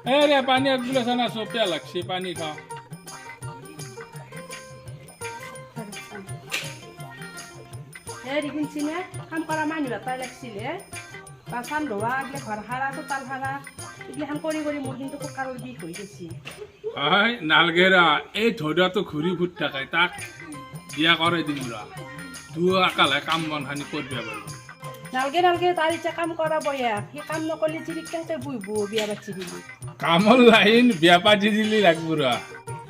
रे पानी एक गिलास ना सोप्या लागशी पाणी खा ৰিগুণচিনে কাম কৰা মানুহ এটাই লাগিছিলে বাচন ধোৱা এইবিলাক ঘৰ সাৰা চোতাল সাৰা এইগিলাখান কৰি কৰি মোৰ কিন্তু কঁকালৰ বিষ হৈ গৈছে হয় নালগেৰা এই ধৈৰ্যটো ঘূৰি ফুট থাকে তাক বিয়া কৰাই দিম ৰা তোৰ একালে কাম বন খানি কৰিব পাৰিব নালগে নালগে তাৰ এতিয়া কাম কৰা বয়া সি কাম নকৰিলে যদি কেনেকৈ বহিব বিয়া বাচি দিলি কামৰ লাইন বিয়া পাতি দিলি লাগব ৰা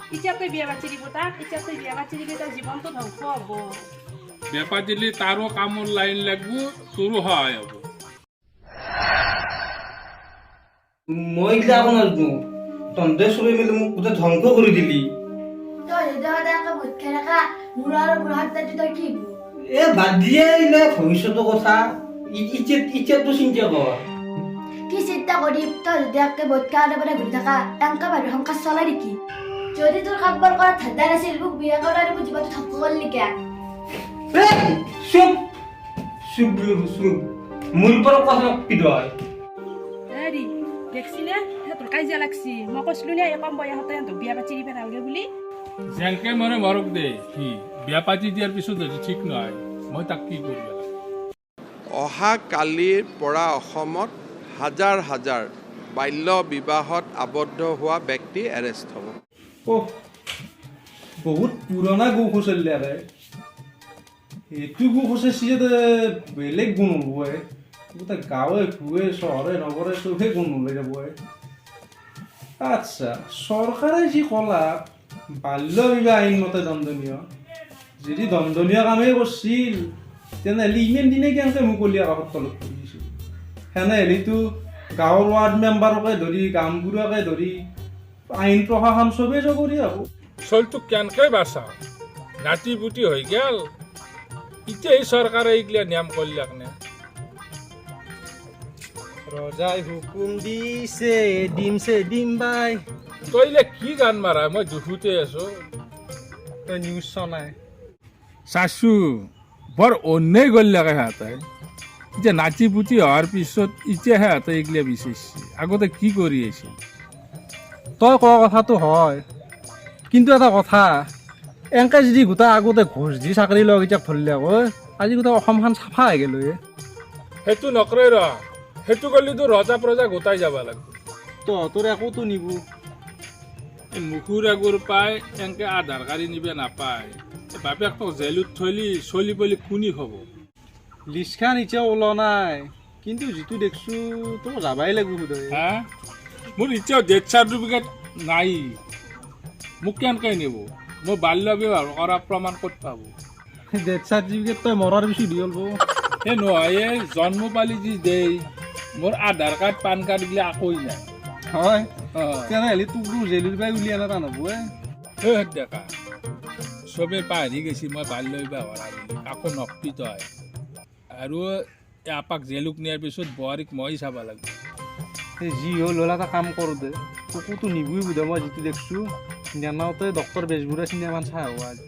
এতিয়াকৈ বিয়া বাচি দিব তাক এতিয়াকৈ বিয়া বাচি দিলে তাৰ জীৱনটো ধ্বংস হ'ব বিয়া পাতিলি তাৰো কামৰ লাইন লাগব তোৰো সহায় হ'ব মই যাব নাজানো তহঁতে চবে মিলি মোক গোটেই ধ্বংস কৰি দিলি এ বাদ দিয়ে আহিলে ভৱিষ্যতৰ কথা ইতিয়াতো চিন্তা কৰ কি চিন্তা কৰিম তই যদি একে বদকা আদাবৰে ঘূৰি থাকা এংকা ভাবি সংসাৰ চলাই নেকি যদি তোৰ কামবোৰ কৰা ঠাণ্ডা নাছিল মোক বিয়া কৰাই দিব জীৱনটো ধ্বংস কৰিলি কিয় চুপ চুপ চুপ মোৰ পৰা কথা পিদয় হেৰি দেখছিনে সিহঁতৰ কাজিয়া লাগছি মই কৈছিলো নে এই কম বয়সতে সিহঁতক বিয়া পাতি দিব নালাগে বুলি যেনকে মৰে মৰক দে সি বিয়া পাতি দিয়াৰ পিছত যদি ঠিক নহয় মই তাক কি কৰিব লাগে অহা কালিৰ পৰা অসমত হাজাৰ হাজাৰ বাল্য বিবাহত আবদ্ধ হোৱা ব্যক্তি এৰেষ্ট হ'ব বহুত পুৰণা গো খোচলে আৰে এইটো গো খোচাইছি যে বেলেগ গুণ হ'বই গোটেই গাঁৱে ভুৱে চহৰে নগৰে চবেই গুণ ওলাই যাবই আচ্ছা চৰকাৰে যি ক'লা বাল্য বিবাহ আইনমতে দণ্ডনীয় যদি দণ্ডনীয় কামেই কৰিছিল তেনেহ'লে ইমান দিনে কেনেকৈ মুকলি আকাশত তলত পৰি দিছিল সেনেহ'লেতো গাঁৱৰ ৱাৰ্ড মেম্বাৰকে ধৰি গাঁওবুঢ়াকে ধৰি আইন প্ৰশাসন চবেই জগৰি হ'ব চলটোক কেনেকে বাচাও নাতি পুতি হৈ গেল এতিয়া এই চৰকাৰে এইগিলা নিয়ম কৰিলাক নে ৰজাই হুকুম দিছে দিম বাই তইলে কি গান মাৰা মই দুখুতে আছো তই নিউজ চনাই চাচু বৰ অন্যায় গল্লাকে সিহঁতে এতিয়া নাতি পুতি হোৱাৰ পিছত এতিয়া সিহঁতে এইগিলা বিচাৰিছে আগতে কি কৰি আছিল তই কোৱা কথাটো হয় কিন্তু এটা কথা এনেকৈ যদি গোটেই আগতে ঘোষ দি চাকৰি লগ এতিয়া ধৰিলে হয় আজি গোটেই অসমখন চাফা হৈ গ'ল সেইটো নকৰে ৰ সেইটো কৰিলেতো ৰজা প্ৰজা গোটাই যাব লাগিব তহঁতৰ একোতো নিব এই মুখুৰ আগৰ পাই এনেকে আধাৰ কাৰ্ড নিব নাপায় বাপেকক জেলত থলি চলি পলি কোনি খাব লিষ্টখন এতিয়াও ওলোৱা নাই কিন্তু যিটো দেখিছোঁ তোক যাবাই লাগিব বোধহয় হা মোৰ এতিয়াও ডেথ চাৰ্টিফিকেট নাই মোক কেনেকৈ নিব মই বাল্য বিবাহ কৰা প্ৰমাণ ক'ত পাব ডেথ চাৰ্টিফিকেট তই মৰাৰ পিছত দি হ'ল সেই নহয় এই জন্ম পালি যি দেই মোৰ আধাৰ কাৰ্ড পান কাৰ্ড গিলা একোই নাই হয় তেনেহ'লে তোক জেলৰ পৰাই উলিয়াই আনা টান হ'ব ডেকা চবেই পাহৰি গৈছে মই বাল্য বিবাহ কৰা বুলি কাকো নকপি তই আৰু আপাক জেলুক নিয়াৰ পিছত বোৱাৰীক মই চাব লাগিব যি হ'ল হ'ল এটা কাম কৰোঁ দে তোকোতো নিবই বোধ মই যিটো দেখিছোঁ নেনাওতে ডক্টৰ বেজবৰুৱা চিনেমান চাই হ'ব আজি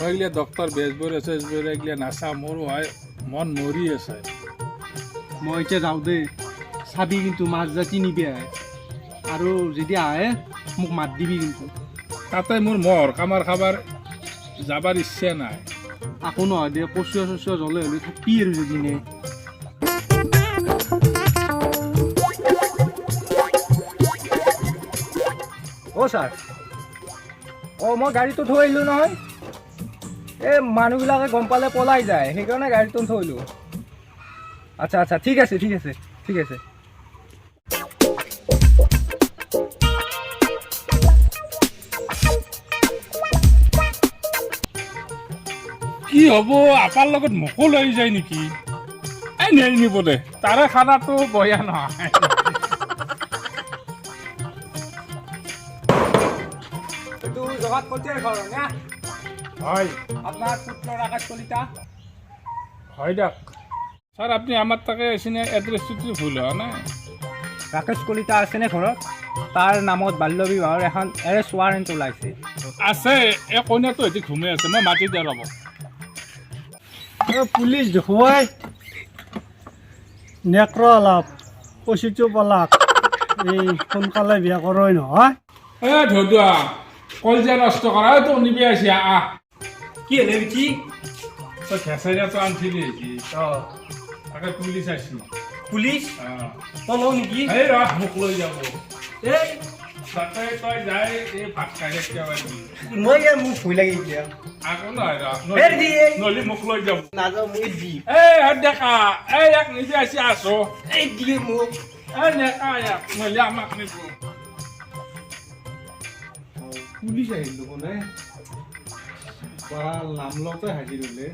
এইগিলা ডক্টৰ বেজবৰুৱা চেজবৰুৱা এইগিলা নাচা মোৰো হয় মন মৰি আছে মই এতিয়া যাওঁ দেই চাবি কিন্তু মাছ জাতি নিবি আহে আৰু যদি আহে মোক মাত দিবি কিন্তু তাতে মোৰ মহৰ কামাৰ খাবাৰ যাবাৰ ইচ্ছা নাই আকৌ নহয় দে কচুৱা চচুৱা জ্বলে হ'লে থাকি আৰু যদি নে অ' ছাৰ অঁ মই গাড়ীটো থৈ আহিলোঁ নহয় এই মানুহবিলাকে গম পালে পলাই যায় সেইকাৰণে গাড়ীটো থৈলোঁ আচ্ছা আচ্ছা ঠিক আছে ঠিক আছে ঠিক আছে কি হ'ব আপাৰ লগত মোকো লৈ যায় নেকি এই নিব দে তাৰে খানাটো বয়া নহয় এইটো জগাত কলিতাৰ ঘৰ না হয় আপোনাৰ পুত্ৰৰ আকাশ কলিতা হয় দিয়ক ছাৰ আপুনি আমাৰ তাকে চিনে এড্ৰেছটো ভুল হোৱা নাই ৰাকেশ কলিতা আছেনে ঘৰত তাৰ নামত বাল্য বিবাহৰ এখন এৰেষ্ট ৱাৰেণ্ট ওলাইছে আছে এই কইনাটো এটি ঘুমাই আছে মই মাতি দিয়া ৰ'ব পুলিচ দেখুৱাই নেক্ৰ অলপ কচুটো পলাক এই সোনকালে বিয়া কৰই নহয় এ ধদুৱা কলজা নষ্ট কৰা তো নিবি আছি আহ কি হ'লে বিটি তই খেঁচাৰিয়াটো আনিছিলি অ তাকে পুলিচ আহিছিল পুলিচ তই লওঁ নেকি এই ৰহ মোক লৈ যাব এই তাতে তই যাই এই ভাত খাই একেবাৰে মই মোক ভয় লাগে এতিয়া আকৌ নহয় এই দি, এই। নলি মোক লৈ যাব নাযাওঁ মই দি এই হাত দেখা এই ইয়াক নিবি আছি আছো এই দিয়ে মোক এই নেকা ইয়াক নলি আমাক নিব পুলিচ আহিল কোনে বা নাম লওঁতে হাজিৰ হ'লে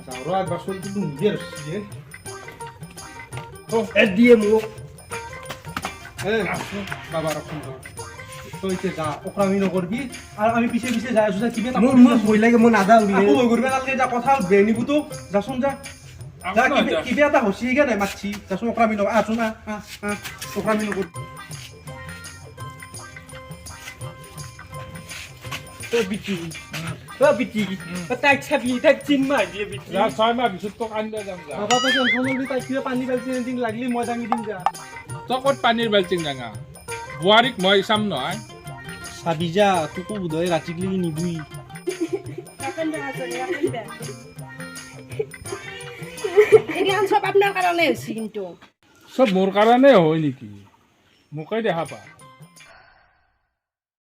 যাওঁ একবাৰ চলটোতো নিজে ৰচিয়ে এই দিয়ে মোক বাবা ৰখোন তই এতিয়া যা অকৰামি নকৰবি আৰু আমি পিছে পিছে যাই আছো কিবা এটা মোৰ মোৰ ভয় লাগে মই নাযাওঁ আকৌ ভয় কৰিবা নালাগে যা কথা বেয়া নিবো তো যাচোন যা যা কিবা এটা হৈছে সেইকাৰণে মাতছি যাচোন অকৰামি নকৰ আছোন অকৰামি নকৰ তই বিটি তাইক চাবি তাইক চিন মাৰ দিয়ে বিটি যা 6 মাহ পিছত তোক আনিব যাম যা বাবা তই টেনশ্যন নলবি তাই কিবা পানী পেলছি এদিন লাগলি মই দাঙি দিম যা তই ক'ত পানীৰ বাল্টিং ডাঙা বোৱাৰীক মই চাম নহয় চাবি যা তোকো বোধহয় ৰাতিকলৈকে নিবই ৰাখেন বেয়া চলি ৰাখেন বেয়া এইগিলাখান চব আপোনাৰ কাৰণে হৈছে কিন্তু চব মোৰ কাৰণে হয় নেকি মোকেই দেখা পা